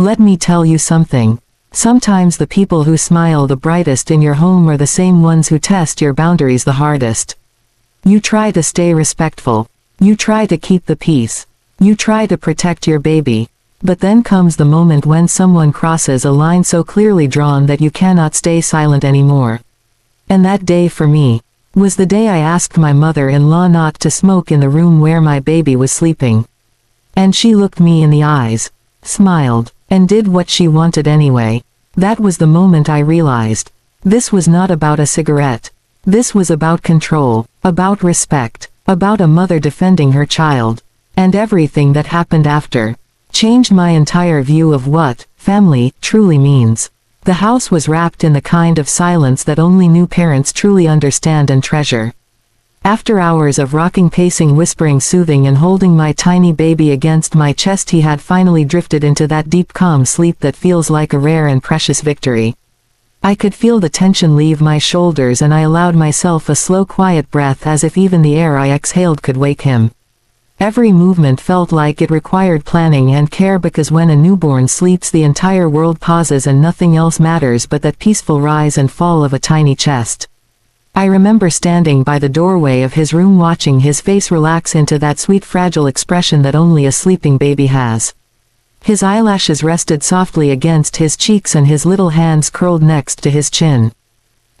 Let me tell you something. Sometimes the people who smile the brightest in your home are the same ones who test your boundaries the hardest. You try to stay respectful. You try to keep the peace. You try to protect your baby. But then comes the moment when someone crosses a line so clearly drawn that you cannot stay silent anymore. And that day for me was the day I asked my mother-in-law not to smoke in the room where my baby was sleeping. And she looked me in the eyes, smiled, and did what she wanted anyway. That was the moment I realized. This was not about a cigarette. This was about control, about respect, about a mother defending her child. And everything that happened after changed my entire view of what family truly means. The house was wrapped in the kind of silence that only new parents truly understand and treasure. After hours of rocking, pacing, whispering, soothing, and holding my tiny baby against my chest, he had finally drifted into that deep, calm sleep that feels like a rare and precious victory. I could feel the tension leave my shoulders, and I allowed myself a slow, quiet breath, as if even the air I exhaled could wake him. Every movement felt like it required planning and care, because when a newborn sleeps, the entire world pauses and nothing else matters but that peaceful rise and fall of a tiny chest. I remember standing by the doorway of his room, watching his face relax into that sweet, fragile expression that only a sleeping baby has. His eyelashes rested softly against his cheeks and his little hands curled next to his chin.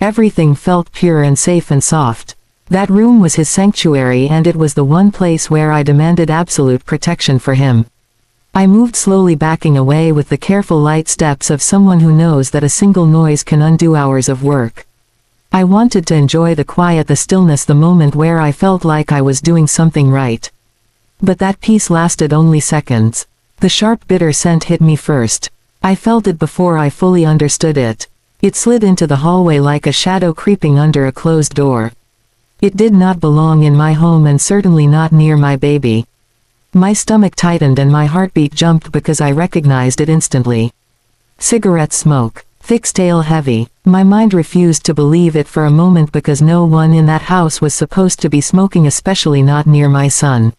Everything felt pure and safe and soft. That room was his sanctuary, and it was the one place where I demanded absolute protection for him. I moved slowly, backing away with the careful, light steps of someone who knows that a single noise can undo hours of work. I wanted to enjoy the quiet, the stillness, the moment where I felt like I was doing something right. But that peace lasted only seconds. The sharp, bitter scent hit me first. I felt it before I fully understood it. It slid into the hallway like a shadow creeping under a closed door. It did not belong in my home, and certainly not near my baby. My stomach tightened and my heartbeat jumped because I recognized it instantly. Cigarette smoke. Thick, stale, heavy. My mind refused to believe it for a moment, because no one in that house was supposed to be smoking, especially not near my son.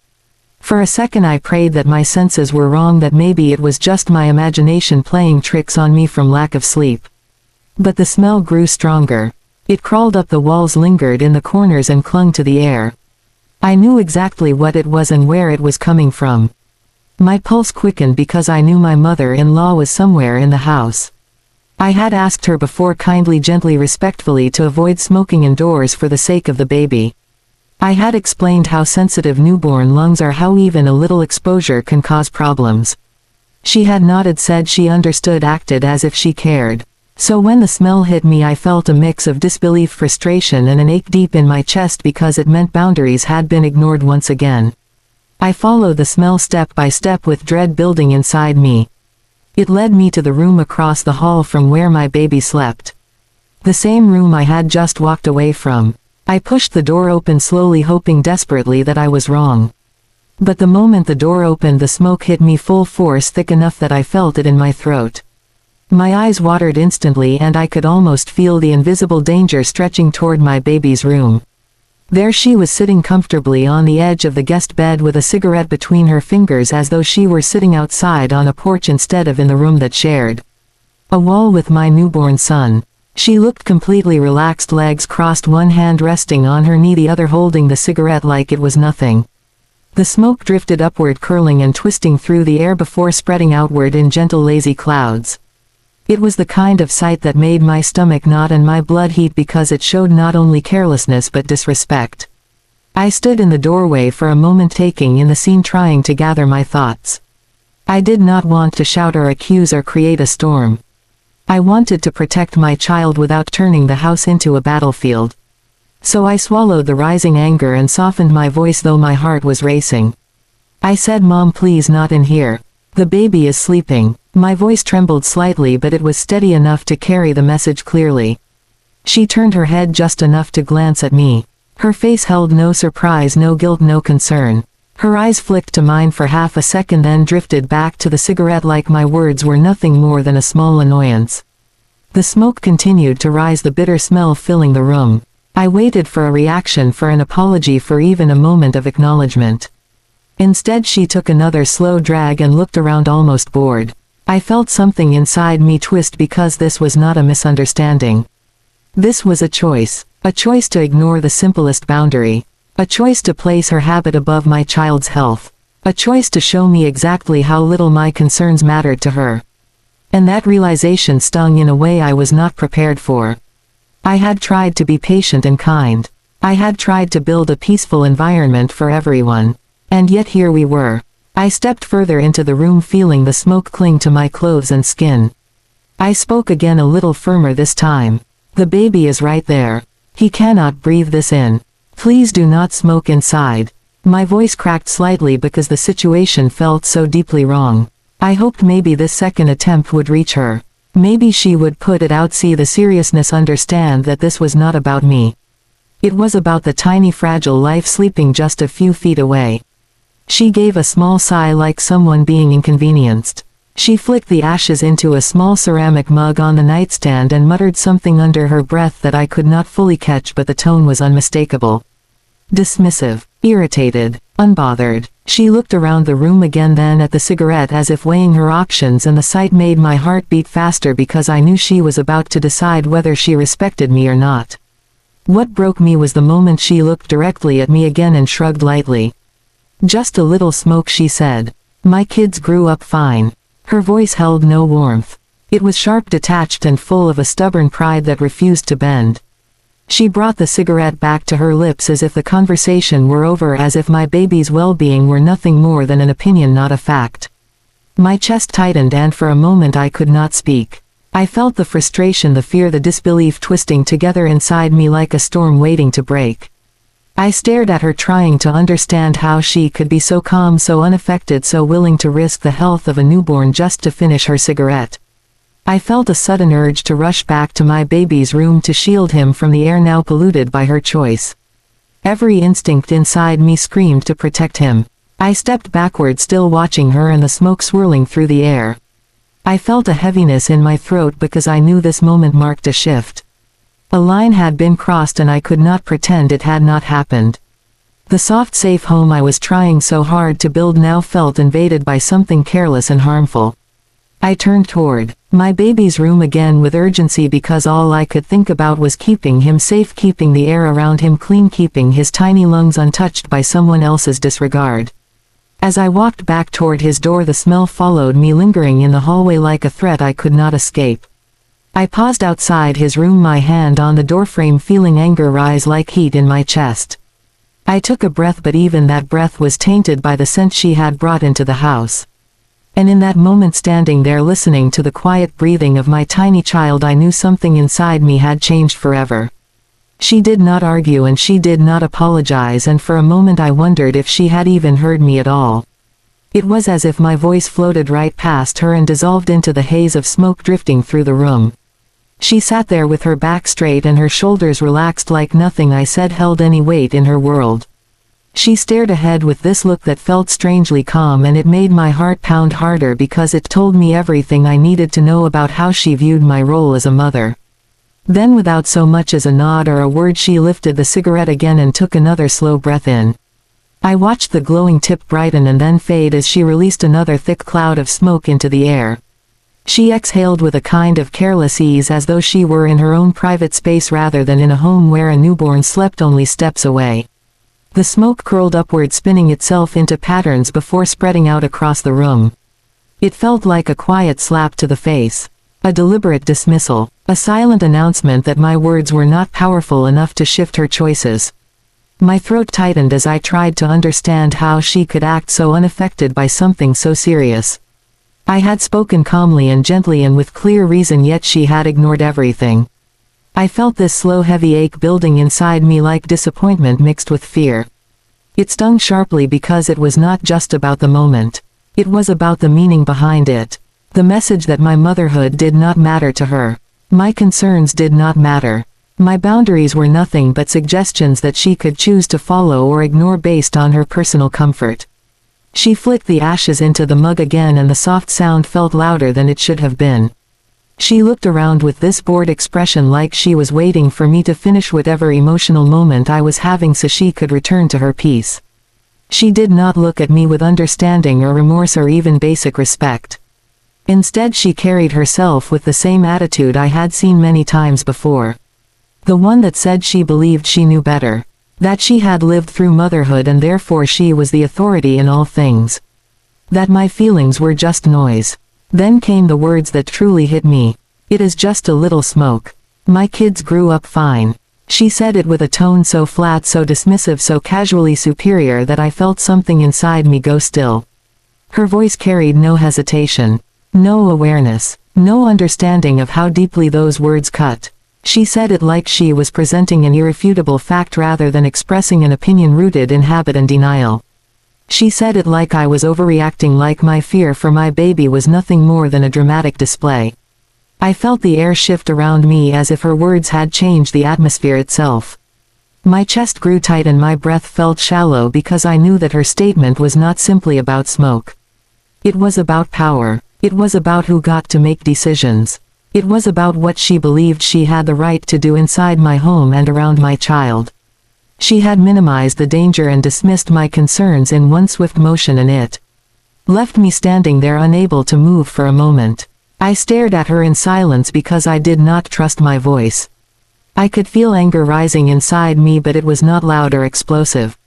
For a second I prayed that my senses were wrong, that maybe it was just my imagination playing tricks on me from lack of sleep. But the smell grew stronger. It crawled up the walls, lingered in the corners, and clung to the air. I knew exactly what it was and where it was coming from. My pulse quickened because I knew my mother-in-law was somewhere in the house. I had asked her before, kindly, gently, respectfully, to avoid smoking indoors for the sake of the baby. I had explained how sensitive newborn lungs are, how even a little exposure can cause problems. She had nodded, said she understood, acted as if she cared. So when the smell hit me, I felt a mix of disbelief, frustration, and an ache deep in my chest, because it meant boundaries had been ignored once again. I followed the smell step by step, with dread building inside me. It led me to the room across the hall from where my baby slept. The same room I had just walked away from. I pushed the door open slowly, hoping desperately that I was wrong. But the moment the door opened, the smoke hit me full force, thick enough that I felt it in my throat. My eyes watered instantly, and I could almost feel the invisible danger stretching toward my baby's room. There she was, sitting comfortably on the edge of the guest bed with a cigarette between her fingers, as though she were sitting outside on a porch instead of in the room that shared a wall with my newborn son. She looked completely relaxed, legs crossed, one hand resting on her knee, the other holding the cigarette like it was nothing. The smoke drifted upward, curling and twisting through the air before spreading outward in gentle, lazy clouds. It was the kind of sight that made my stomach knot and my blood heat, because it showed not only carelessness but disrespect. I stood in the doorway for a moment, taking in the scene, trying to gather my thoughts. I did not want to shout or accuse or create a storm. I wanted to protect my child without turning the house into a battlefield. So I swallowed the rising anger and softened my voice, though my heart was racing. I said, "Mom, please, not in here. The baby is sleeping." My voice trembled slightly, but it was steady enough to carry the message clearly. She turned her head just enough to glance at me. Her face held no surprise, no guilt, no concern. Her eyes flicked to mine for half a second, then drifted back to the cigarette like my words were nothing more than a small annoyance. The smoke continued to rise, the bitter smell filling the room. I waited for a reaction, for an apology, for even a moment of acknowledgement. Instead she took another slow drag and looked around, almost bored. I felt something inside me twist because this was not a misunderstanding. This was a choice to ignore the simplest boundary, a choice to place her habit above my child's health, a choice to show me exactly how little my concerns mattered to her. And that realization stung in a way I was not prepared for. I had tried to be patient and kind. I had tried to build a peaceful environment for everyone. And yet here we were. I stepped further into the room feeling the smoke cling to my clothes and skin. I spoke again a little firmer this time. The baby is right there. He cannot breathe this in. Please do not smoke inside. My voice cracked slightly because the situation felt so deeply wrong. I hoped maybe this second attempt would reach her. Maybe she would put it out, see the seriousness, understand that this was not about me. It was about the tiny fragile life sleeping just a few feet away. She gave a small sigh like someone being inconvenienced. She flicked the ashes into a small ceramic mug on the nightstand and muttered something under her breath that I could not fully catch, but the tone was unmistakable. Dismissive, irritated, unbothered. She looked around the room again, then at the cigarette as if weighing her options, and the sight made my heart beat faster because I knew she was about to decide whether she respected me or not. What broke me was the moment she looked directly at me again and shrugged lightly. Just a little smoke, she said. My kids grew up fine. Her voice held no warmth. It was sharp, detached, and full of a stubborn pride that refused to bend. She brought the cigarette back to her lips as if the conversation were over, as if my baby's well-being were nothing more than an opinion, not a fact. My chest tightened, and for a moment I could not speak. I felt the frustration, the fear, the disbelief twisting together inside me like a storm waiting to break. I stared at her, trying to understand how she could be so calm, so unaffected, so willing to risk the health of a newborn just to finish her cigarette. I felt a sudden urge to rush back to my baby's room to shield him from the air now polluted by her choice. Every instinct inside me screamed to protect him. I stepped backward, still watching her and the smoke swirling through the air. I felt a heaviness in my throat because I knew this moment marked a shift. A line had been crossed and I could not pretend it had not happened. The soft, safe home I was trying so hard to build now felt invaded by something careless and harmful. I turned toward my baby's room again with urgency because all I could think about was keeping him safe, keeping the air around him clean, keeping his tiny lungs untouched by someone else's disregard. As I walked back toward his door, the smell followed me, lingering in the hallway like a threat I could not escape. I paused outside his room, my hand on the doorframe, feeling anger rise like heat in my chest. I took a breath, but even that breath was tainted by the scent she had brought into the house. And in that moment, standing there listening to the quiet breathing of my tiny child, I knew something inside me had changed forever. She did not argue and she did not apologize, and for a moment I wondered if she had even heard me at all. It was as if my voice floated right past her and dissolved into the haze of smoke drifting through the room. She sat there with her back straight and her shoulders relaxed, like nothing I said held any weight in her world. She stared ahead with this look that felt strangely calm, and it made my heart pound harder because it told me everything I needed to know about how she viewed my role as a mother. Then, without so much as a nod or a word, she lifted the cigarette again and took another slow breath in. I watched the glowing tip brighten and then fade as she released another thick cloud of smoke into the air. She exhaled with a kind of careless ease, as though she were in her own private space rather than in a home where a newborn slept only steps away. The smoke curled upward, spinning itself into patterns before spreading out across the room. It felt like a quiet slap to the face. A deliberate dismissal. A silent announcement that my words were not powerful enough to shift her choices. My throat tightened as I tried to understand how she could act so unaffected by something so serious. I had spoken calmly and gently and with clear reason, yet she had ignored everything. I felt this slow, heavy ache building inside me, like disappointment mixed with fear. It stung sharply because it was not just about the moment. It was about the meaning behind it. The message that my motherhood did not matter to her. My concerns did not matter. My boundaries were nothing but suggestions that she could choose to follow or ignore based on her personal comfort. She flicked the ashes into the mug again, and the soft sound felt louder than it should have been. She looked around with this bored expression, like she was waiting for me to finish whatever emotional moment I was having so she could return to her peace. She did not look at me with understanding or remorse or even basic respect. Instead she carried herself with the same attitude I had seen many times before. The one that said she believed she knew better. That she had lived through motherhood and therefore she was the authority in all things. That my feelings were just noise. Then came the words that truly hit me. It is just a little smoke. My kids grew up fine. She said it with a tone so flat, so dismissive, so casually superior that I felt something inside me go still. Her voice carried no hesitation. No awareness. No understanding of how deeply those words cut. She said it like she was presenting an irrefutable fact rather than expressing an opinion rooted in habit and denial. She said it like I was overreacting, like my fear for my baby was nothing more than a dramatic display. I felt the air shift around me as if her words had changed the atmosphere itself. My chest grew tight and my breath felt shallow because I knew that her statement was not simply about smoke. It was about power. It was about who got to make decisions. It was about what she believed she had the right to do inside my home and around my child. She had minimized the danger and dismissed my concerns in one swift motion, and it left me standing there unable to move for a moment. I stared at her in silence because I did not trust my voice. I could feel anger rising inside me, but it was not loud or explosive.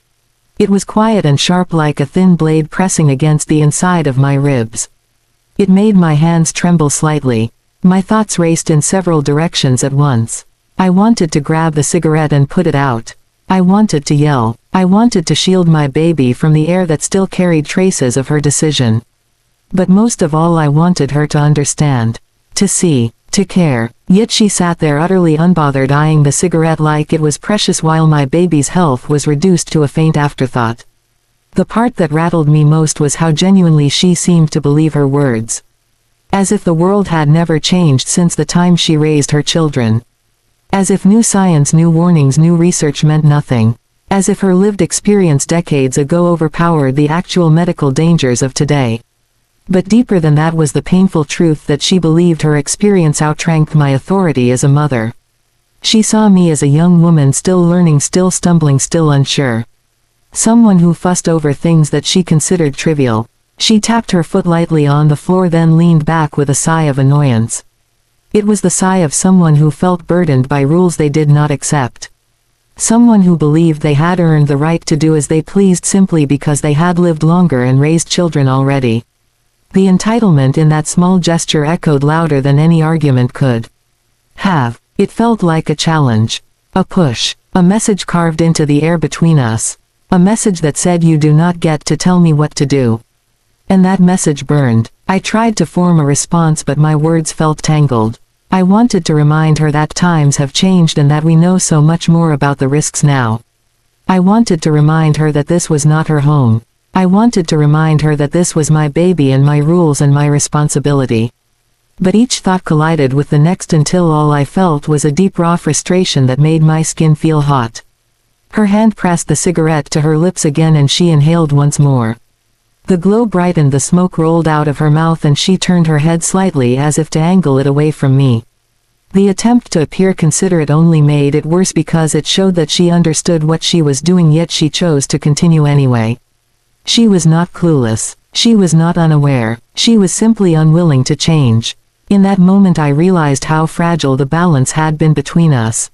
It was quiet and sharp, like a thin blade pressing against the inside of my ribs. It made my hands tremble slightly. My thoughts raced in several directions at once. I wanted to grab the cigarette and put it out. I wanted to yell. I wanted to shield my baby from the air that still carried traces of her decision. But most of all, I wanted her to understand. To see. To care. Yet she sat there utterly unbothered, eyeing the cigarette like it was precious while my baby's health was reduced to a faint afterthought. The part that rattled me most was how genuinely she seemed to believe her words. As if the world had never changed since the time she raised her children. As if new science, new warnings, new research meant nothing. As if her lived experience decades ago overpowered the actual medical dangers of today. But deeper than that was the painful truth that she believed her experience outranked my authority as a mother. She saw me as a young woman still learning, still stumbling, still unsure. Someone who fussed over things that she considered trivial. She tapped her foot lightly on the floor, then leaned back with a sigh of annoyance. It was the sigh of someone who felt burdened by rules they did not accept. Someone who believed they had earned the right to do as they pleased simply because they had lived longer and raised children already. The entitlement in that small gesture echoed louder than any argument could have. It felt like a challenge. A push. A message carved into the air between us. A message that said, you do not get to tell me what to do. And that message burned. I tried to form a response, but my words felt tangled. I wanted to remind her that times have changed and that we know so much more about the risks now. I wanted to remind her that this was not her home. I wanted to remind her that this was my baby and my rules and my responsibility. But each thought collided with the next until all I felt was a deep raw frustration that made my skin feel hot. Her hand pressed the cigarette to her lips again and she inhaled once more. The glow brightened, the smoke rolled out of her mouth and she turned her head slightly as if to angle it away from me. The attempt to appear considerate only made it worse because it showed that she understood what she was doing, yet she chose to continue anyway. She was not clueless. She was not unaware. She was simply unwilling to change. In that moment I realized how fragile the balance had been between us.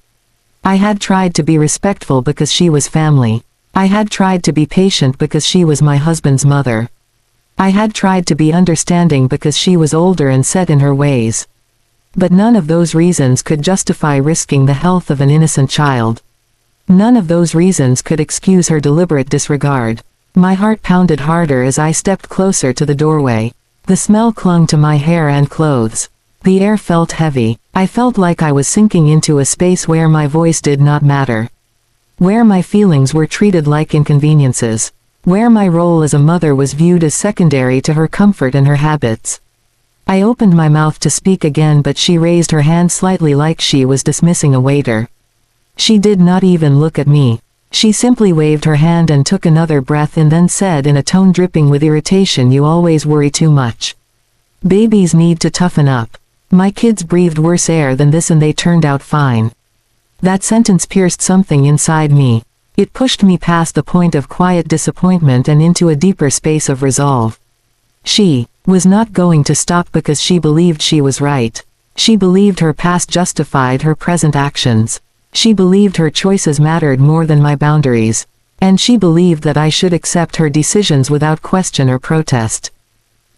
I had tried to be respectful because she was family. I had tried to be patient because she was my husband's mother. I had tried to be understanding because she was older and set in her ways. But none of those reasons could justify risking the health of an innocent child. None of those reasons could excuse her deliberate disregard. My heart pounded harder as I stepped closer to the doorway. The smell clung to my hair and clothes. The air felt heavy. I felt like I was sinking into a space where my voice did not matter. Where my feelings were treated like inconveniences. Where my role as a mother was viewed as secondary to her comfort and her habits. I opened my mouth to speak again, but she raised her hand slightly like she was dismissing a waiter. She did not even look at me. She simply waved her hand and took another breath and then said in a tone dripping with irritation, "You always worry too much. Babies need to toughen up. My kids breathed worse air than this and they turned out fine." That sentence pierced something inside me. It pushed me past the point of quiet disappointment and into a deeper space of resolve. She Was not going to stop because she believed she was right. She believed her past justified her present actions. She believed her choices mattered more than my boundaries. And she believed that I should accept her decisions without question or protest.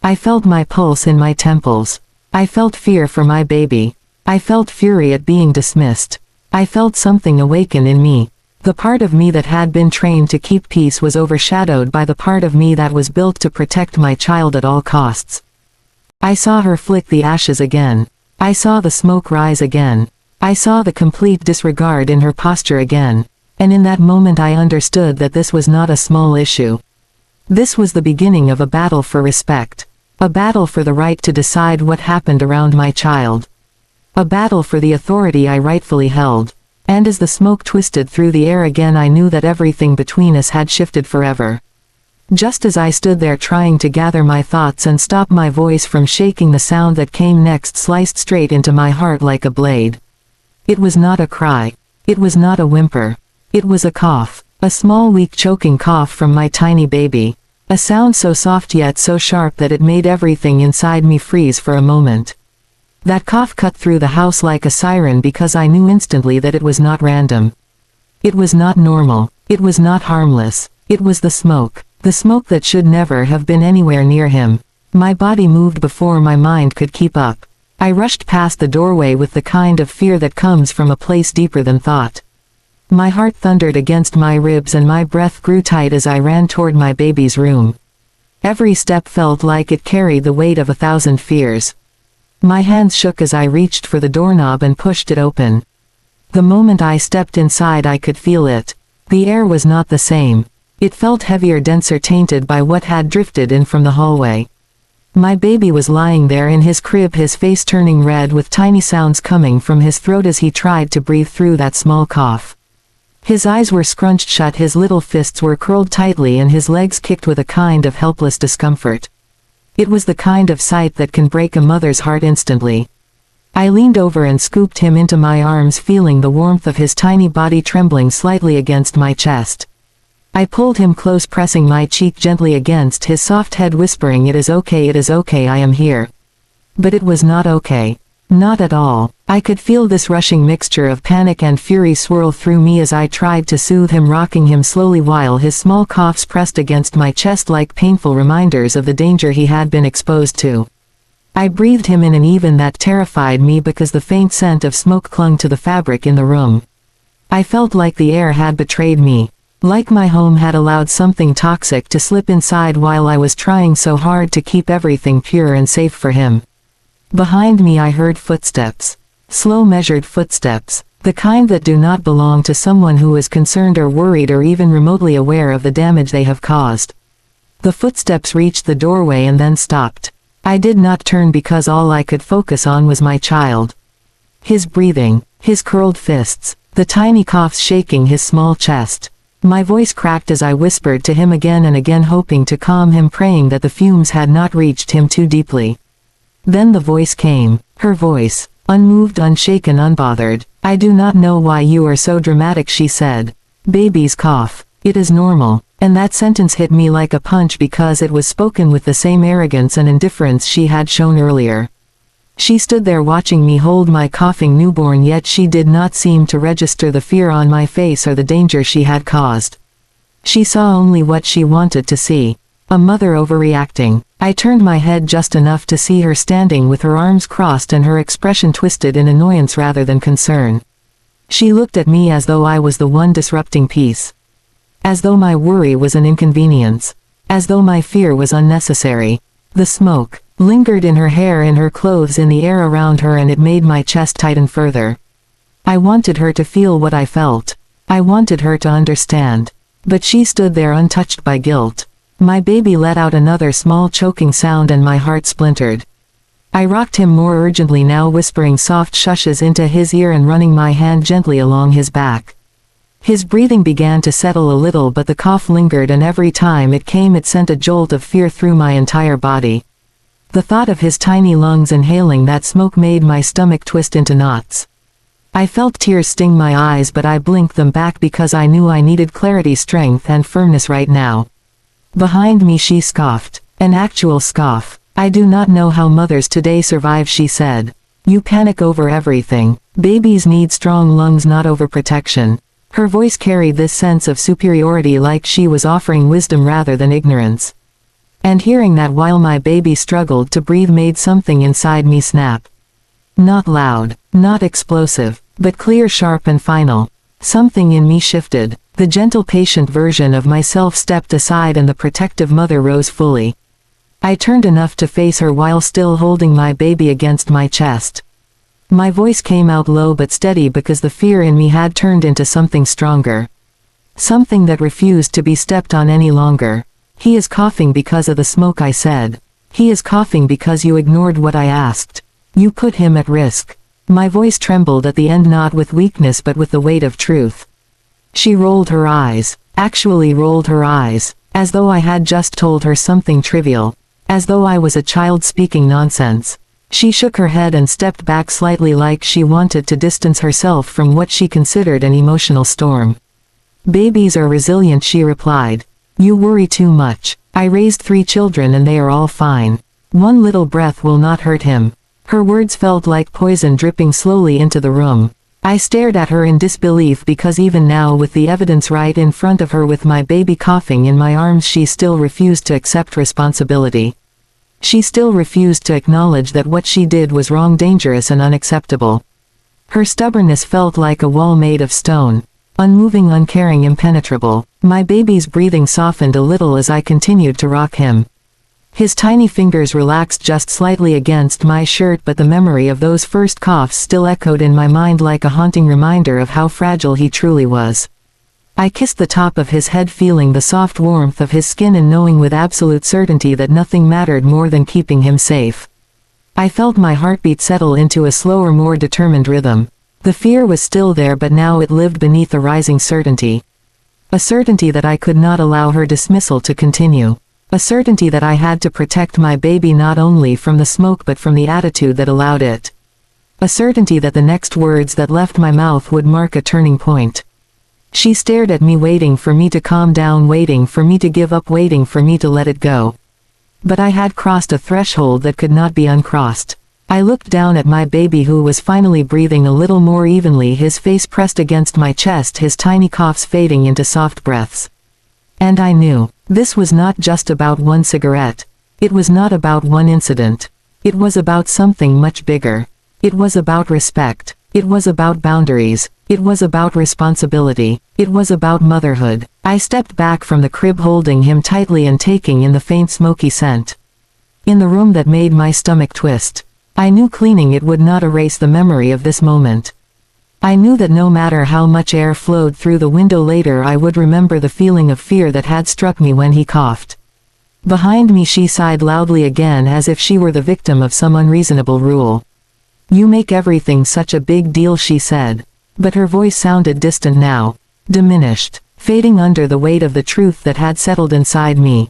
I felt my pulse in my temples. I felt fear for my baby. I felt fury at being dismissed. I felt something awaken in me. The part of me that had been trained to keep peace was overshadowed by the part of me that was built to protect my child at all costs. I saw her flick the ashes again. I saw the smoke rise again. I saw the complete disregard in her posture again. And in that moment I understood that this was not a small issue. This was the beginning of a battle for respect. A battle for the right to decide what happened around my child. A battle for the authority I rightfully held. And as the smoke twisted through the air again I knew that everything between us had shifted forever. Just as I stood there trying to gather my thoughts and stop my voice from shaking, the sound that came next sliced straight into my heart like a blade. It was not a cry. It was not a whimper. It was a cough, a small weak choking cough from my tiny baby. A sound so soft yet so sharp that it made everything inside me freeze for a moment. That cough cut through the house like a siren because I knew instantly that it was not random. It was not normal. It was not harmless. It was the smoke that should never have been anywhere near him. My body moved before my mind could keep up. I rushed past the doorway with the kind of fear that comes from a place deeper than thought. My heart thundered against my ribs and my breath grew tight as I ran toward my baby's room. Every step felt like it carried the weight of 1,000 fears. My hands shook as I reached for the doorknob and pushed it open. The moment I stepped inside I could feel it. The air was not the same. It felt heavier, denser, tainted by what had drifted in from the hallway. My baby was lying there in his crib, his face turning red with tiny sounds coming from his throat as he tried to breathe through that small cough. His eyes were scrunched shut, his little fists were curled tightly and his legs kicked with a kind of helpless discomfort. It was the kind of sight that can break a mother's heart instantly. I leaned over and scooped him into my arms, feeling the warmth of his tiny body trembling slightly against my chest. I pulled him close, pressing my cheek gently against his soft head, whispering, it is okay, I am here." But it was not okay. Not at all. I could feel this rushing mixture of panic and fury swirl through me as I tried to soothe him, rocking him slowly while his small coughs pressed against my chest like painful reminders of the danger he had been exposed to. I breathed him in, and even that terrified me because the faint scent of smoke clung to the fabric in the room. I felt like the air had betrayed me. Like my home had allowed something toxic to slip inside while I was trying so hard to keep everything pure and safe for him. Behind me I heard footsteps. Slow, measured footsteps. The kind that do not belong to someone who is concerned or worried or even remotely aware of the damage they have caused. The footsteps reached the doorway and then stopped. I did not turn because all I could focus on was my child. His breathing, his curled fists, the tiny coughs shaking his small chest. My voice cracked as I whispered to him again and again, hoping to calm him, praying that the fumes had not reached him too deeply. Then the voice came, her voice, unmoved, unshaken, unbothered. "I do not know why you are so dramatic," she said. "Babies cough. It is normal." And that sentence hit me like a punch because it was spoken with the same arrogance and indifference she had shown earlier. She stood there watching me hold my coughing newborn, yet she did not seem to register the fear on my face or the danger she had caused. She saw only what she wanted to see. A mother overreacting. I turned my head just enough to see her standing with her arms crossed and her expression twisted in annoyance rather than concern. She looked at me as though I was the one disrupting peace. As though my worry was an inconvenience. As though my fear was unnecessary. The smoke lingered in her hair, in her clothes, in the air around her, and it made my chest tighten further. I wanted her to feel what I felt. I wanted her to understand. But she stood there untouched by guilt. My baby let out another small choking sound and my heart splintered. I rocked him more urgently now, whispering soft shushes into his ear and running my hand gently along his back. His breathing began to settle a little, but the cough lingered, and every time it came it sent a jolt of fear through my entire body. The thought of his tiny lungs inhaling that smoke made my stomach twist into knots. I felt tears sting my eyes, but I blinked them back because I knew I needed clarity, strength, and firmness right now. Behind me she scoffed. An actual scoff. "I do not know how mothers today survive," she said. "You panic over everything. Babies need strong lungs, not overprotection." Her voice carried this sense of superiority, like she was offering wisdom rather than ignorance. And hearing that while my baby struggled to breathe made something inside me snap. Not loud, not explosive, but clear, sharp and final. Something in me shifted. The gentle, patient version of myself stepped aside and the protective mother rose fully. I turned enough to face her while still holding my baby against my chest. My voice came out low but steady because the fear in me had turned into something stronger. Something that refused to be stepped on any longer. "He is coughing because of the smoke," I said. "He is coughing because you ignored what I asked. You put him at risk." My voice trembled at the end, not with weakness but with the weight of truth. She rolled her eyes, actually rolled her eyes, as though I had just told her something trivial, as though I was a child speaking nonsense. She shook her head and stepped back slightly, like she wanted to distance herself from what she considered an emotional storm. "Babies are resilient," she replied. "You worry too much. I raised 3 children and they are all fine. One little breath will not hurt him." Her words felt like poison dripping slowly into the room. I stared at her in disbelief because even now, with the evidence right in front of her, with my baby coughing in my arms, she still refused to accept responsibility. She still refused to acknowledge that what she did was wrong, dangerous and unacceptable. Her stubbornness felt like a wall made of stone. Unmoving, uncaring, impenetrable. My baby's breathing softened a little as I continued to rock him. His tiny fingers relaxed just slightly against my shirt, but the memory of those first coughs still echoed in my mind like a haunting reminder of how fragile he truly was. I kissed the top of his head, feeling the soft warmth of his skin and knowing with absolute certainty that nothing mattered more than keeping him safe. I felt my heartbeat settle into a slower, more determined rhythm. The fear was still there, but now it lived beneath a rising certainty. A certainty that I could not allow her dismissal to continue. A certainty that I had to protect my baby not only from the smoke but from the attitude that allowed it. A certainty that the next words that left my mouth would mark a turning point. She stared at me, waiting for me to calm down, waiting for me to give up, waiting for me to let it go. But I had crossed a threshold that could not be uncrossed. I looked down at my baby, who was finally breathing a little more evenly, his face pressed against my chest, his tiny coughs fading into soft breaths. And I knew. This was not just about one cigarette. It was not about one incident. It was about something much bigger. It was about respect. It was about boundaries. It was about responsibility. It was about motherhood. I stepped back from the crib, holding him tightly and taking in the faint smoky scent. In the room that made my stomach twist. I knew cleaning it would not erase the memory of this moment. I knew that no matter how much air flowed through the window later, I would remember the feeling of fear that had struck me when he coughed. Behind me she sighed loudly again, as if she were the victim of some unreasonable rule. "You make everything such a big deal," she said. But her voice sounded distant now. Diminished. Fading under the weight of the truth that had settled inside me.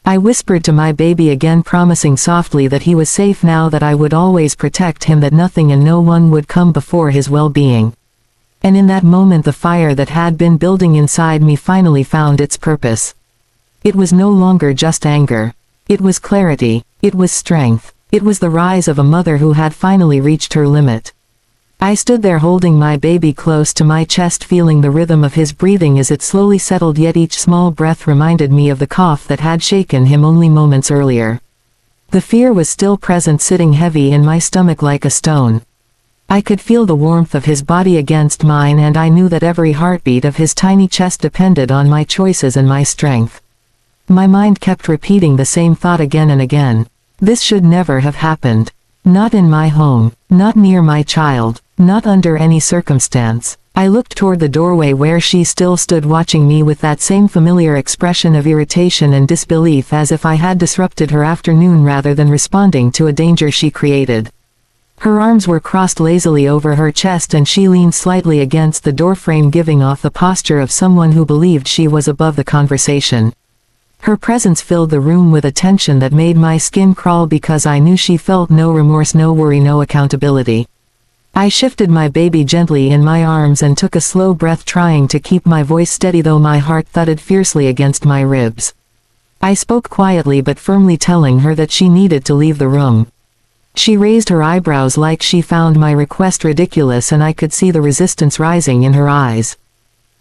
I whispered to my baby again, promising softly that he was safe now, that I would always protect him, that nothing and no one would come before his well-being. And in that moment the fire that had been building inside me finally found its purpose. It was no longer just anger. It was clarity. It was strength. It was the rise of a mother who had finally reached her limit. I stood there holding my baby close to my chest, feeling the rhythm of his breathing as it slowly settled, yet each small breath reminded me of the cough that had shaken him only moments earlier. The fear was still present, sitting heavy in my stomach like a stone. I could feel the warmth of his body against mine, and I knew that every heartbeat of his tiny chest depended on my choices and my strength. My mind kept repeating the same thought again and again. This should never have happened. Not in my home. Not near my child. Not under any circumstance. I looked toward the doorway where she still stood, watching me with that same familiar expression of irritation and disbelief, as if I had disrupted her afternoon rather than responding to a danger she created. Her arms were crossed lazily over her chest and she leaned slightly against the doorframe, giving off the posture of someone who believed she was above the conversation. Her presence filled the room with a tension that made my skin crawl, because I knew she felt no remorse, no worry, no accountability. I shifted my baby gently in my arms and took a slow breath, trying to keep my voice steady though my heart thudded fiercely against my ribs. I spoke quietly but firmly, telling her that she needed to leave the room. She raised her eyebrows like she found my request ridiculous, and I could see the resistance rising in her eyes.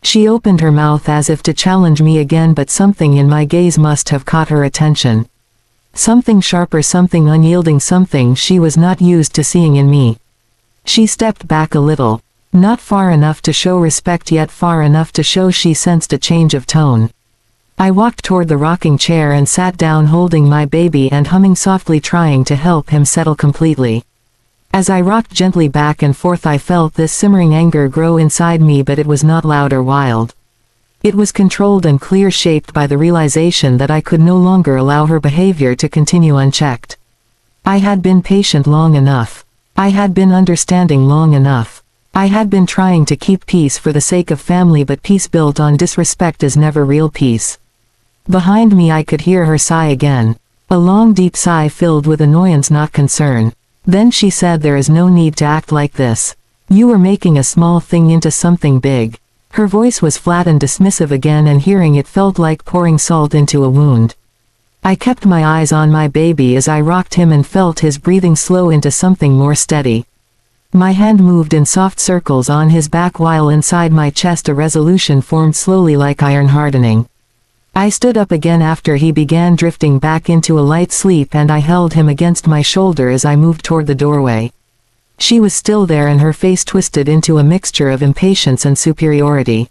She opened her mouth as if to challenge me again, but something in my gaze must have caught her attention. Something sharper, something unyielding, something she was not used to seeing in me. She stepped back a little. Not far enough to show respect, yet far enough to show she sensed a change of tone. I walked toward the rocking chair and sat down, holding my baby and humming softly, trying to help him settle completely. As I rocked gently back and forth, I felt this simmering anger grow inside me, but it was not loud or wild. It was controlled and clear, shaped by the realization that I could no longer allow her behavior to continue unchecked. I had been patient long enough. I had been understanding long enough. I had been trying to keep peace for the sake of family, but peace built on disrespect is never real peace. Behind me I could hear her sigh again. A long deep sigh filled with annoyance, not concern. Then she said, "There is no need to act like this. You were making a small thing into something big." Her voice was flat and dismissive again, and hearing it felt like pouring salt into a wound. I kept my eyes on my baby as I rocked him and felt his breathing slow into something more steady. My hand moved in soft circles on his back while inside my chest a resolution formed slowly like iron hardening. I stood up again after he began drifting back into a light sleep, and I held him against my shoulder as I moved toward the doorway. She was still there, and her face twisted into a mixture of impatience and superiority.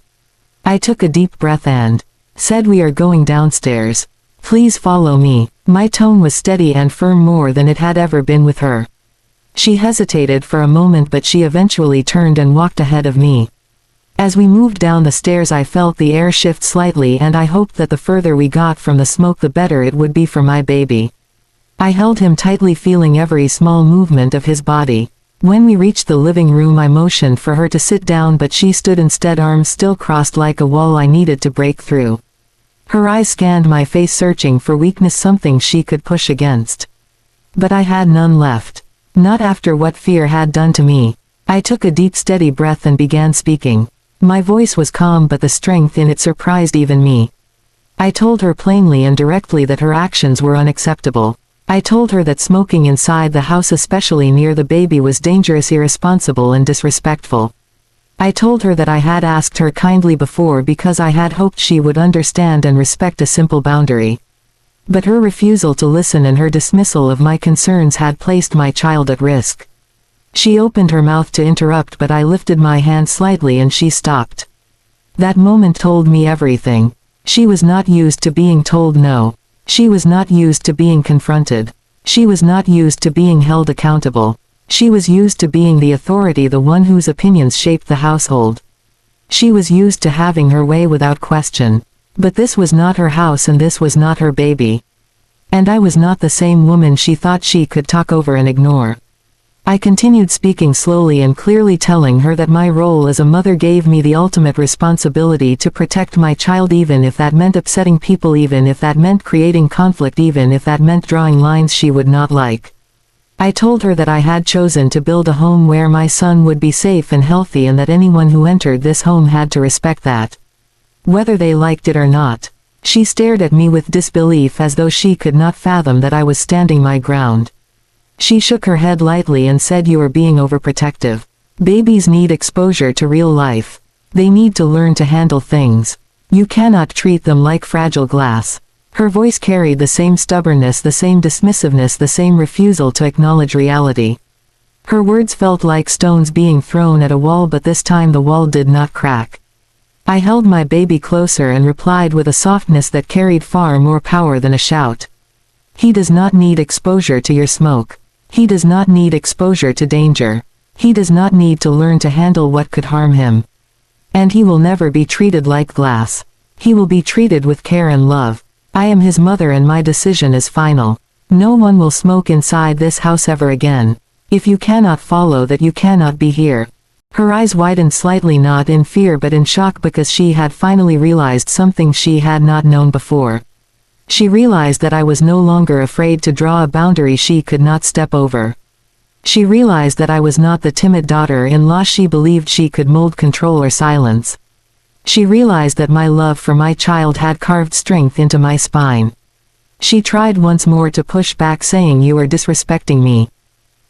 I took a deep breath and said, "We are going downstairs. Please follow me." My tone was steady and firm, more than it had ever been with her. She hesitated for a moment, but she eventually turned and walked ahead of me. As we moved down the stairs, I felt the air shift slightly, and I hoped that the further we got from the smoke, the better it would be for my baby. I held him tightly, feeling every small movement of his body. When we reached the living room, I motioned for her to sit down, but she stood instead, arms still crossed like a wall I needed to break through. Her eyes scanned my face, searching for weakness, something she could push against. But I had none left. Not after what fear had done to me. I took a deep, steady breath and began speaking. My voice was calm, but the strength in it surprised even me. I told her plainly and directly that her actions were unacceptable. I told her that smoking inside the house, especially near the baby, was dangerous, irresponsible, and disrespectful. I told her that I had asked her kindly before because I had hoped she would understand and respect a simple boundary. But her refusal to listen and her dismissal of my concerns had placed my child at risk. She opened her mouth to interrupt, but I lifted my hand slightly and she stopped. That moment told me everything. She was not used to being told no. She was not used to being confronted. She was not used to being held accountable. She was used to being the authority, the one whose opinions shaped the household. She was used to having her way without question. But this was not her house, and this was not her baby. And I was not the same woman she thought she could talk over and ignore. I continued speaking slowly and clearly, telling her that my role as a mother gave me the ultimate responsibility to protect my child, even if that meant upsetting people, even if that meant creating conflict, even if that meant drawing lines she would not like. I told her that I had chosen to build a home where my son would be safe and healthy, and that anyone who entered this home had to respect that, whether they liked it or not. She stared at me with disbelief, as though she could not fathom that I was standing my ground. She shook her head lightly and said, "You are being overprotective. Babies need exposure to real life. They need to learn to handle things. You cannot treat them like fragile glass." Her voice carried the same stubbornness, the same dismissiveness, the same refusal to acknowledge reality. Her words felt like stones being thrown at a wall, but this time the wall did not crack. I held my baby closer and replied with a softness that carried far more power than a shout. "He does not need exposure to your smoke. He does not need exposure to danger. He does not need to learn to handle what could harm him. And he will never be treated like glass. He will be treated with care and love. I am his mother, and my decision is final. No one will smoke inside this house ever again. If you cannot follow that, you cannot be here." Her eyes widened slightly, not in fear but in shock, because she had finally realized something she had not known before. She realized that I was no longer afraid to draw a boundary she could not step over. She realized that I was not the timid daughter-in-law she believed she could mold, control, or silence. She realized that my love for my child had carved strength into my spine. She tried once more to push back, saying, "You are disrespecting me.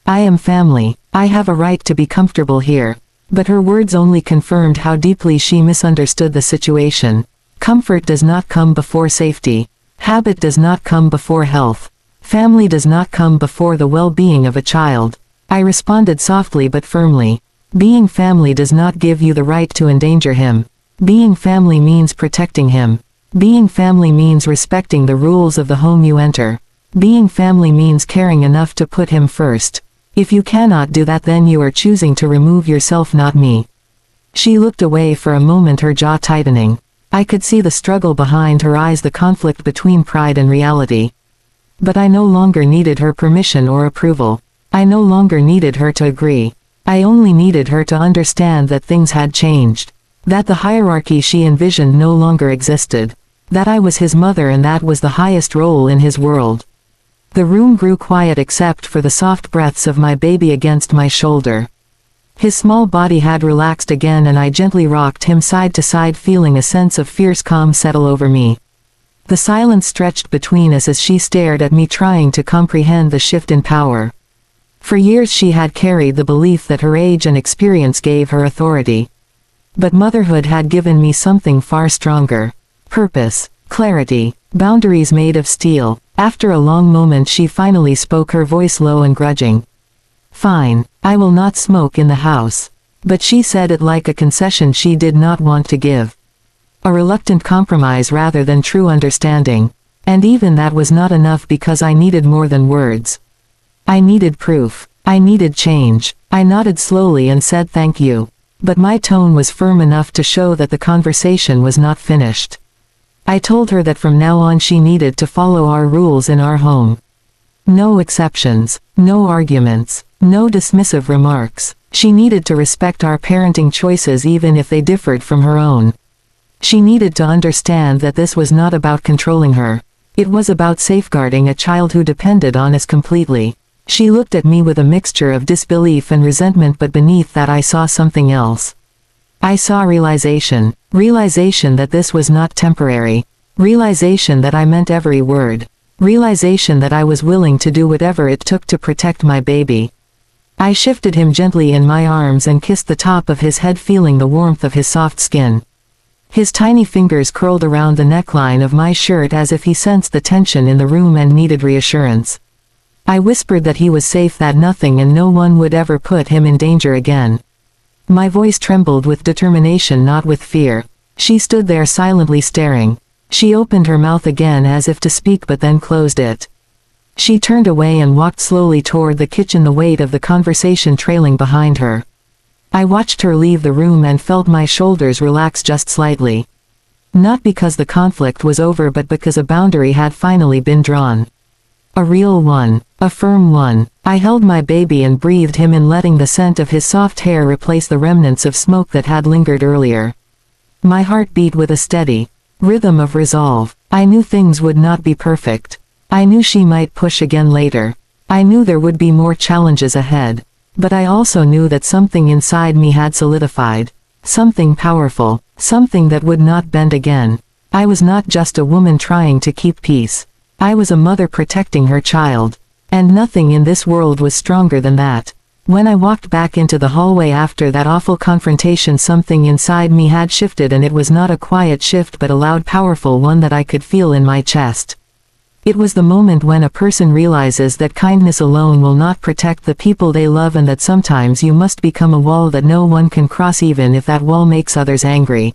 I am family. I have a right to be comfortable here." But her words only confirmed how deeply she misunderstood the situation. Comfort does not come before safety. Habit does not come before health. Family does not come before the well-being of a child. I responded softly but firmly. Being family does not give you the right to endanger him. Being family means protecting him. Being family means respecting the rules of the home you enter. Being family means caring enough to put him first. If you cannot do that, then you are choosing to remove yourself, not me. She looked away for a moment, her jaw tightening. I could see the struggle behind her eyes, the conflict between pride and reality. But I no longer needed her permission or approval. I no longer needed her to agree. I only needed her to understand that things had changed. That the hierarchy she envisioned no longer existed. That I was his mother, and that was the highest role in his world. The room grew quiet except for the soft breaths of my baby against my shoulder. His small body had relaxed again, and I gently rocked him side to side, feeling a sense of fierce calm settle over me. The silence stretched between us as she stared at me, trying to comprehend the shift in power. For years she had carried the belief that her age and experience gave her authority. But motherhood had given me something far stronger. Purpose, clarity, boundaries made of steel. After a long moment she finally spoke, her voice low and grudging. "Fine, I will not smoke in the house." But she said it like a concession she did not want to give. A reluctant compromise rather than true understanding. And even that was not enough, because I needed more than words. I needed proof. I needed change. I nodded slowly and said thank you. But my tone was firm enough to show that the conversation was not finished. I told her that from now on she needed to follow our rules in our home. No exceptions, no arguments, no dismissive remarks. She needed to respect our parenting choices even if they differed from her own. She needed to understand that this was not about controlling her. It was about safeguarding a child who depended on us completely. She looked at me with a mixture of disbelief and resentment, but beneath that I saw something else. I saw realization. Realization that this was not temporary. Realization that I meant every word. Realization that I was willing to do whatever it took to protect my baby. I shifted him gently in my arms and kissed the top of his head, feeling the warmth of his soft skin. His tiny fingers curled around the neckline of my shirt as if he sensed the tension in the room and needed reassurance. I whispered that he was safe, that nothing and no one would ever put him in danger again. My voice trembled with determination, not with fear. She stood there silently staring. She opened her mouth again as if to speak, but then closed it. She turned away and walked slowly toward the kitchen, the weight of the conversation trailing behind her. I watched her leave the room and felt my shoulders relax just slightly. Not because the conflict was over, but because a boundary had finally been drawn. A real one. A firm one. I held my baby and breathed him in, letting the scent of his soft hair replace the remnants of smoke that had lingered earlier. My heart beat with a steady rhythm of resolve. I knew things would not be perfect. I knew she might push again later. I knew there would be more challenges ahead. But I also knew that something inside me had solidified. Something powerful. Something that would not bend again. I was not just a woman trying to keep peace. I was a mother protecting her child. And nothing in this world was stronger than that. When I walked back into the hallway after that awful confrontation, something inside me had shifted, and it was not a quiet shift but a loud, powerful one that I could feel in my chest. It was the moment when a person realizes that kindness alone will not protect the people they love, and that sometimes you must become a wall that no one can cross, even if that wall makes others angry.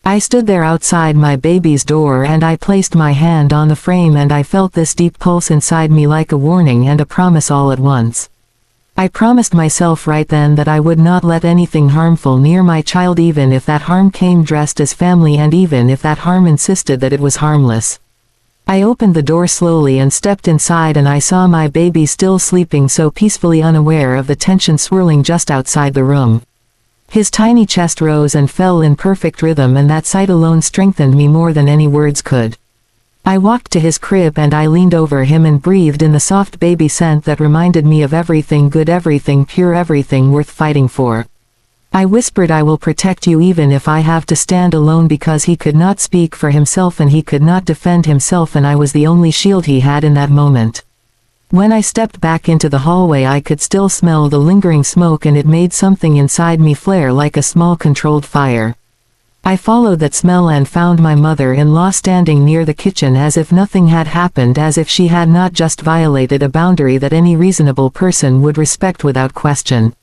I stood there outside my baby's door and I placed my hand on the frame, and I felt this deep pulse inside me, like a warning and a promise all at once. I promised myself right then that I would not let anything harmful near my child, even if that harm came dressed as family, and even if that harm insisted that it was harmless. I opened the door slowly and stepped inside, and I saw my baby still sleeping so peacefully, unaware of the tension swirling just outside the room. His tiny chest rose and fell in perfect rhythm, and that sight alone strengthened me more than any words could. I walked to his crib and I leaned over him and breathed in the soft baby scent that reminded me of everything good, everything pure, everything worth fighting for. I whispered, I will protect you even if I have to stand alone, because he could not speak for himself and he could not defend himself, and I was the only shield he had in that moment. When I stepped back into the hallway, I could still smell the lingering smoke, and it made something inside me flare like a small controlled fire. I followed that smell and found my mother-in-law standing near the kitchen as if nothing had happened, as if she had not just violated a boundary that any reasonable person would respect without question.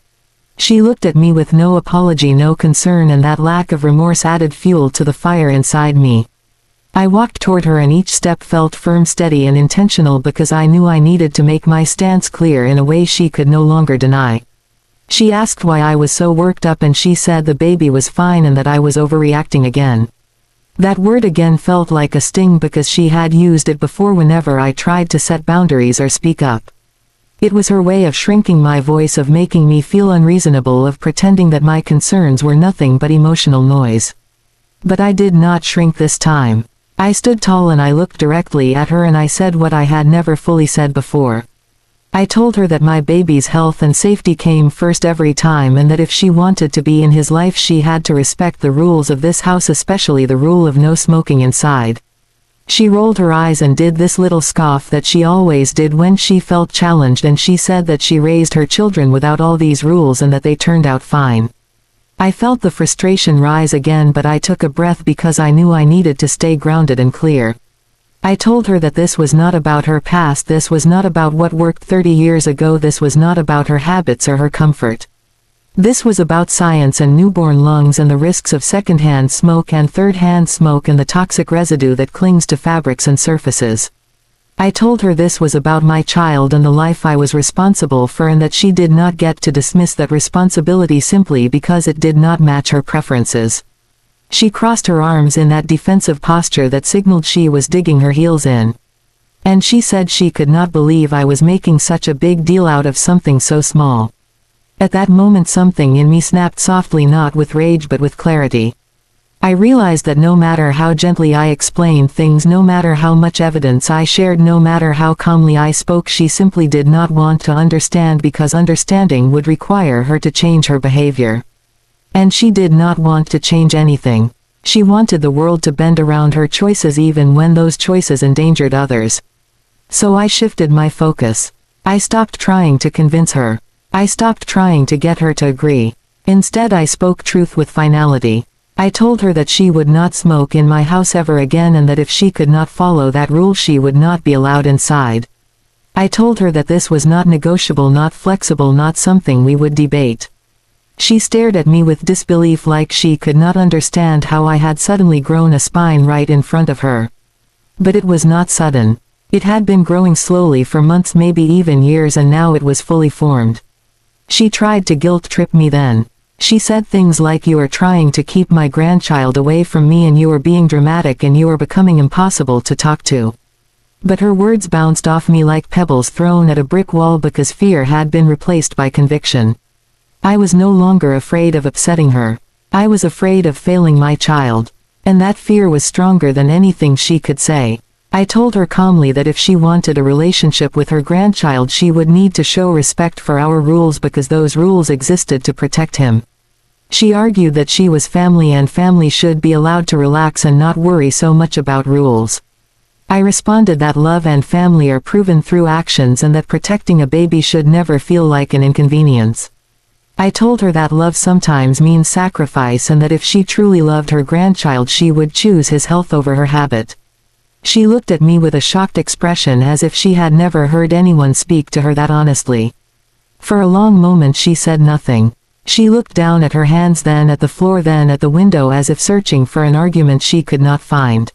She looked at me with no apology, no concern, and that lack of remorse added fuel to the fire inside me. I walked toward her, and each step felt firm, steady, and intentional, because I knew I needed to make my stance clear in a way she could no longer deny. She asked why I was so worked up, and she said the baby was fine and that I was overreacting again. That word again felt like a sting, because she had used it before whenever I tried to set boundaries or speak up. It was her way of shrinking my voice, of making me feel unreasonable, of pretending that my concerns were nothing but emotional noise. But I did not shrink this time. I stood tall and I looked directly at her, and I said what I had never fully said before. I told her that my baby's health and safety came first every time, and that if she wanted to be in his life she had to respect the rules of this house, especially the rule of no smoking inside. She rolled her eyes and did this little scoff that she always did when she felt challenged, and she said that she raised her children without all these rules and that they turned out fine. I felt the frustration rise again, but I took a breath because I knew I needed to stay grounded and clear. I told her that this was not about her past, this was not about what worked 30 years ago, this was not about her habits or her comfort. This was about science and newborn lungs and the risks of second-hand smoke and third-hand smoke and the toxic residue that clings to fabrics and surfaces. I told her this was about my child and the life I was responsible for, and that she did not get to dismiss that responsibility simply because it did not match her preferences. She crossed her arms in that defensive posture that signaled she was digging her heels in. And she said she could not believe I was making such a big deal out of something so small. At that moment something in me snapped softly, not with rage but with clarity. I realized that no matter how gently I explained things, no matter how much evidence I shared, no matter how calmly I spoke, she simply did not want to understand, because understanding would require her to change her behavior. And she did not want to change anything. She wanted the world to bend around her choices, even when those choices endangered others. So I shifted my focus. I stopped trying to convince her. I stopped trying to get her to agree. Instead, I spoke truth with finality. I told her that she would not smoke in my house ever again, and that if she could not follow that rule she would not be allowed inside. I told her that this was not negotiable, not flexible, not something we would debate. She stared at me with disbelief, like she could not understand how I had suddenly grown a spine right in front of her. But it was not sudden. It had been growing slowly for months, maybe even years, and now it was fully formed. She tried to guilt trip me then. She said things like, "You are trying to keep my grandchild away from me, and you are being dramatic, and you are becoming impossible to talk to." But her words bounced off me like pebbles thrown at a brick wall, because fear had been replaced by conviction. I was no longer afraid of upsetting her. I was afraid of failing my child. And that fear was stronger than anything she could say. I told her calmly that if she wanted a relationship with her grandchild, she would need to show respect for our rules, because those rules existed to protect him. She argued that she was family, and family should be allowed to relax and not worry so much about rules. I responded that love and family are proven through actions, and that protecting a baby should never feel like an inconvenience. I told her that love sometimes means sacrifice, and that if she truly loved her grandchild she would choose his health over her habit. She looked at me with a shocked expression, as if she had never heard anyone speak to her that honestly. For a long moment she said nothing. She looked down at her hands, then at the floor, then at the window, as if searching for an argument she could not find.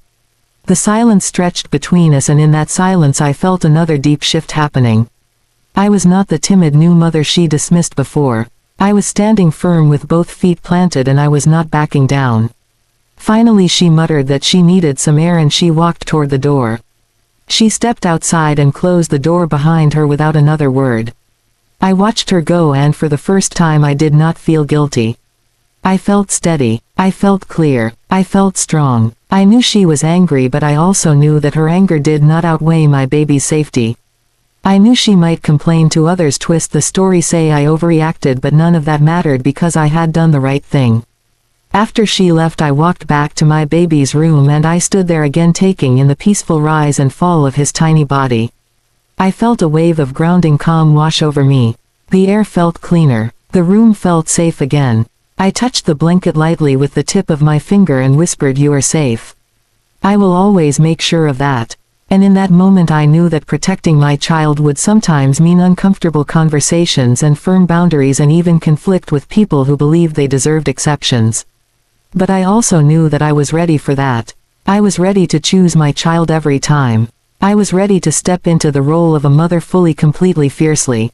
The silence stretched between us, and in that silence I felt another deep shift happening. I was not the timid new mother she dismissed before. I was standing firm with both feet planted, and I was not backing down. Finally she muttered that she needed some air, and she walked toward the door. She stepped outside and closed the door behind her without another word. I watched her go, and for the first time I did not feel guilty. I felt steady. I felt clear. I felt strong. I knew she was angry, but I also knew that her anger did not outweigh my baby's safety. I knew she might complain to others, twist the story, say I overreacted, but none of that mattered because I had done the right thing. After she left, I walked back to my baby's room and I stood there again, taking in the peaceful rise and fall of his tiny body. I felt a wave of grounding calm wash over me. The air felt cleaner. The room felt safe again. I touched the blanket lightly with the tip of my finger and whispered, "You are safe. I will always make sure of that." And in that moment I knew that protecting my child would sometimes mean uncomfortable conversations and firm boundaries and even conflict with people who believed they deserved exceptions. But I also knew that I was ready for that. I was ready to choose my child every time. I was ready to step into the role of a mother fully, completely, fiercely.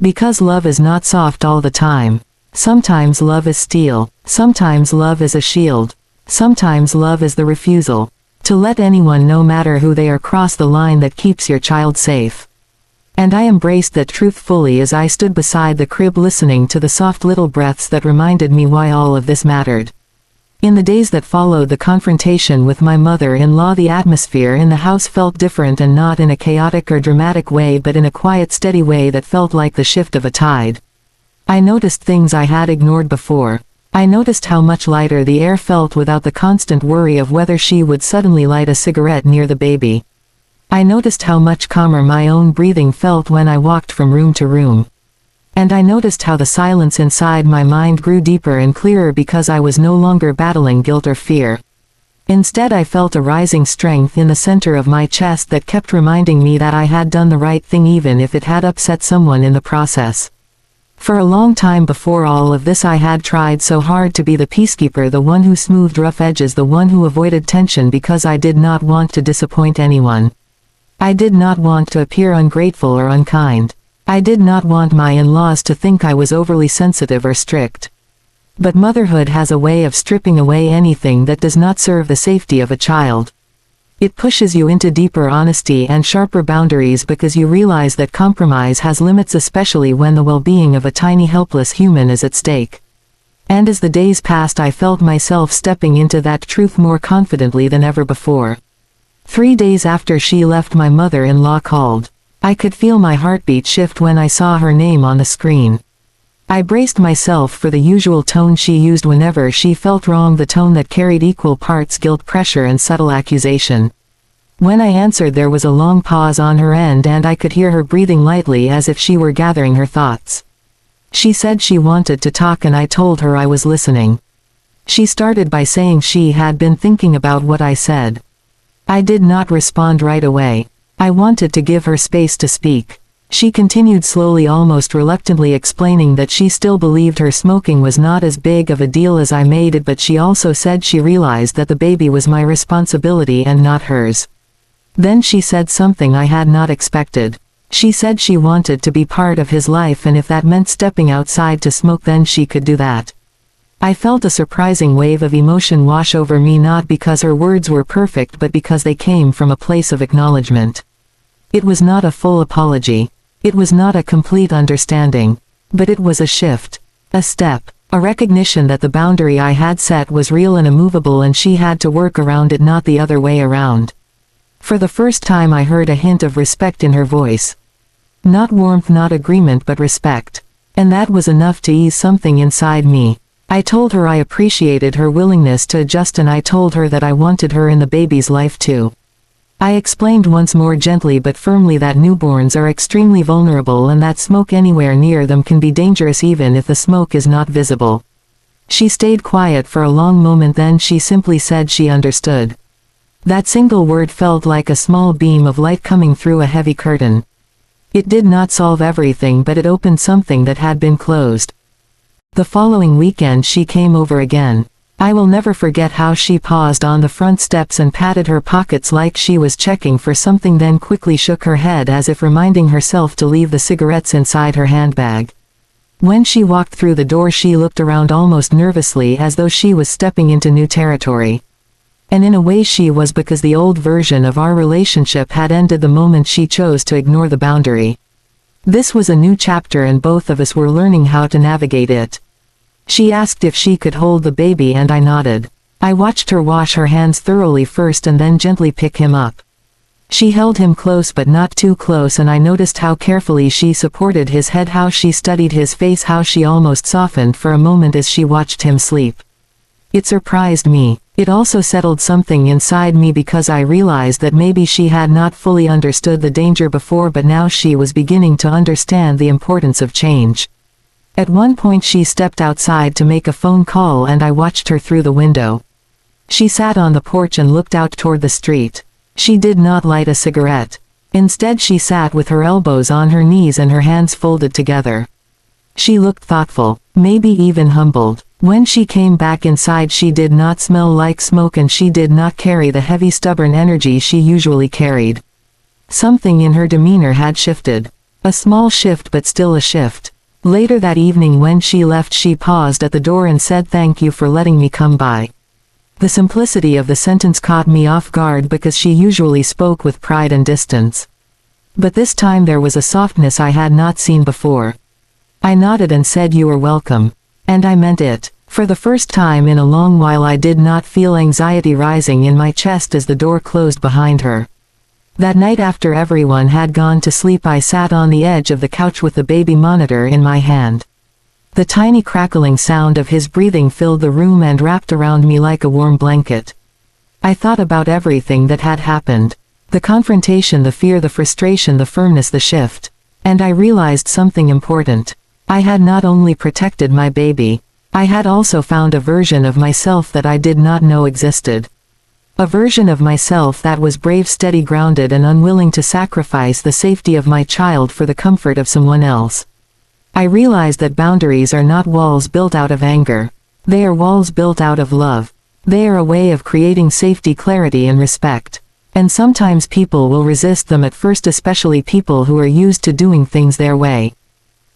Because love is not soft all the time. Sometimes love is steel. Sometimes love is a shield. Sometimes love is the refusal to let anyone, no matter who they are, cross the line that keeps your child safe. And I embraced that truth fully as I stood beside the crib, listening to the soft little breaths that reminded me why all of this mattered. In the days that followed the confrontation with my mother-in-law, the atmosphere in the house felt different, and not in a chaotic or dramatic way, but in a quiet, steady way that felt like the shift of a tide. I noticed things I had ignored before. I noticed how much lighter the air felt without the constant worry of whether she would suddenly light a cigarette near the baby. I noticed how much calmer my own breathing felt when I walked from room to room. And I noticed how the silence inside my mind grew deeper and clearer because I was no longer battling guilt or fear. Instead, I felt a rising strength in the center of my chest that kept reminding me that I had done the right thing, even if it had upset someone in the process. For a long time before all of this, I had tried so hard to be the peacekeeper, the one who smoothed rough edges, the one who avoided tension because I did not want to disappoint anyone. I did not want to appear ungrateful or unkind. I did not want my in-laws to think I was overly sensitive or strict. But motherhood has a way of stripping away anything that does not serve the safety of a child. It pushes you into deeper honesty and sharper boundaries because you realize that compromise has limits, especially when the well-being of a tiny, helpless human is at stake. And as the days passed, I felt myself stepping into that truth more confidently than ever before. 3 days after she left, my mother-in-law called. I could feel my heartbeat shift when I saw her name on the screen. I braced myself for the usual tone she used whenever she felt wrong, the tone that carried equal parts guilt, pressure, and subtle accusation. When I answered, there was a long pause on her end, and I could hear her breathing lightly as if she were gathering her thoughts. She said she wanted to talk, and I told her I was listening. She started by saying she had been thinking about what I said. I did not respond right away. I wanted to give her space to speak. She continued slowly, almost reluctantly, explaining that she still believed her smoking was not as big of a deal as I made it, but she also said she realized that the baby was my responsibility and not hers. Then she said something I had not expected. She said she wanted to be part of his life, and if that meant stepping outside to smoke, then she could do that. I felt a surprising wave of emotion wash over me, not because her words were perfect, but because they came from a place of acknowledgement. It was not a full apology. It was not a complete understanding. But it was a shift. A step. A recognition that the boundary I had set was real and immovable, and she had to work around it, not the other way around. For the first time I heard a hint of respect in her voice. Not warmth, not agreement, but respect. And that was enough to ease something inside me. I told her I appreciated her willingness to adjust, and I told her that I wanted her in the baby's life too. I explained once more, gently but firmly, that newborns are extremely vulnerable and that smoke anywhere near them can be dangerous even if the smoke is not visible. She stayed quiet for a long moment, then she simply said she understood. That single word felt like a small beam of light coming through a heavy curtain. It did not solve everything, but it opened something that had been closed. The following weekend she came over again. I will never forget how she paused on the front steps and patted her pockets like she was checking for something, then quickly shook her head as if reminding herself to leave the cigarettes inside her handbag. When she walked through the door, she looked around almost nervously, as though she was stepping into new territory. And in a way she was, because the old version of our relationship had ended the moment she chose to ignore the boundary. This was a new chapter, and both of us were learning how to navigate it. She asked if she could hold the baby, and I nodded. I watched her wash her hands thoroughly first and then gently pick him up. She held him close but not too close, and I noticed how carefully she supported his head, how she studied his face, how she almost softened for a moment as she watched him sleep. It surprised me. It also settled something inside me because I realized that maybe she had not fully understood the danger before, but now she was beginning to understand the importance of change. At one point she stepped outside to make a phone call and I watched her through the window. She sat on the porch and looked out toward the street. She did not light a cigarette. Instead she sat with her elbows on her knees and her hands folded together. She looked thoughtful, maybe even humbled. When she came back inside she did not smell like smoke and she did not carry the heavy stubborn energy she usually carried. Something in her demeanor had shifted. A small shift, but still a shift. Later that evening when she left she paused at the door and said, "Thank you for letting me come by." The simplicity of the sentence caught me off guard because she usually spoke with pride and distance. But this time there was a softness I had not seen before. I nodded and said, "You are welcome." And I meant it. For the first time in a long while I did not feel anxiety rising in my chest as the door closed behind her. That night after everyone had gone to sleep I sat on the edge of the couch with the baby monitor in my hand. The tiny crackling sound of his breathing filled the room and wrapped around me like a warm blanket. I thought about everything that had happened. The confrontation, the fear, the frustration, the firmness, the shift. And I realized something important. I had not only protected my baby, I had also found a version of myself that I did not know existed. A version of myself that was brave, steady, grounded, and unwilling to sacrifice the safety of my child for the comfort of someone else. I realized that boundaries are not walls built out of anger. They are walls built out of love. They are a way of creating safety, clarity, and respect. And sometimes people will resist them at first, especially people who are used to doing things their way.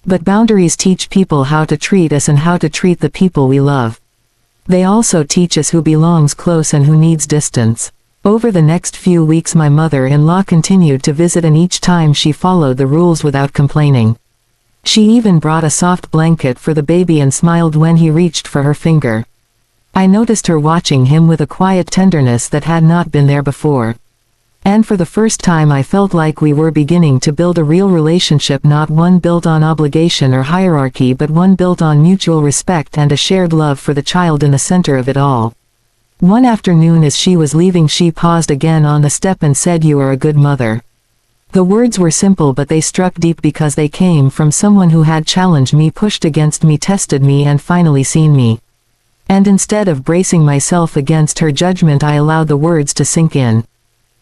But boundaries teach people how to treat us and how to treat the people we love. They also teach us who belongs close and who needs distance. Over the next few weeks my mother-in-law continued to visit, and each time she followed the rules without complaining. She even brought a soft blanket for the baby and smiled when he reached for her finger. I noticed her watching him with a quiet tenderness that had not been there before. And for the first time I felt like we were beginning to build a real relationship, not one built on obligation or hierarchy, but one built on mutual respect and a shared love for the child in the center of it all. One afternoon as she was leaving she paused again on the step and said, "You are a good mother." The words were simple but they struck deep because they came from someone who had challenged me, pushed against me, tested me, and finally seen me. And instead of bracing myself against her judgment I allowed the words to sink in.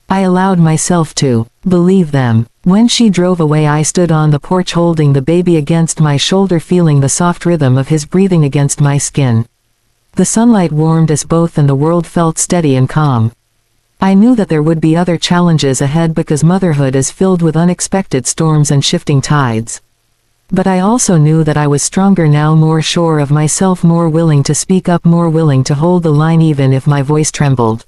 I allowed myself to believe them. When she drove away I stood on the porch holding the baby against my shoulder, feeling the soft rhythm of his breathing against my skin. The sunlight warmed us both and the world felt steady and calm. I knew that there would be other challenges ahead because motherhood is filled with unexpected storms and shifting tides. But I also knew that I was stronger now, more sure of myself, more willing to speak up, more willing to hold the line even if my voice trembled.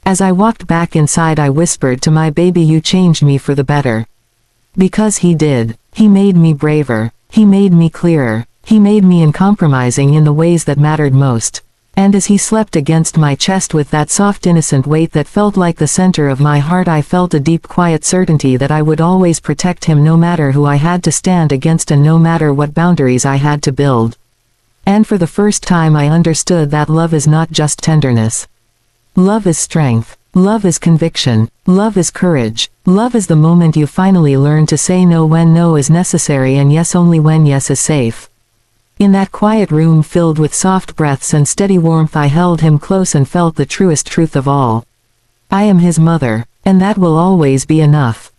As I walked back inside I whispered to my baby, "You changed me for the better." Because he did. He made me braver. He made me clearer. He made me uncompromising in the ways that mattered most. And as he slept against my chest with that soft innocent weight that felt like the center of my heart, I felt a deep quiet certainty that I would always protect him, no matter who I had to stand against and no matter what boundaries I had to build. And for the first time I understood that love is not just tenderness. Love is strength. Love is conviction. Love is courage. Love is the moment you finally learn to say no when no is necessary and yes only when yes is safe. In that quiet room filled with soft breaths and steady warmth I held him close and felt the truest truth of all. I am his mother, and that will always be enough.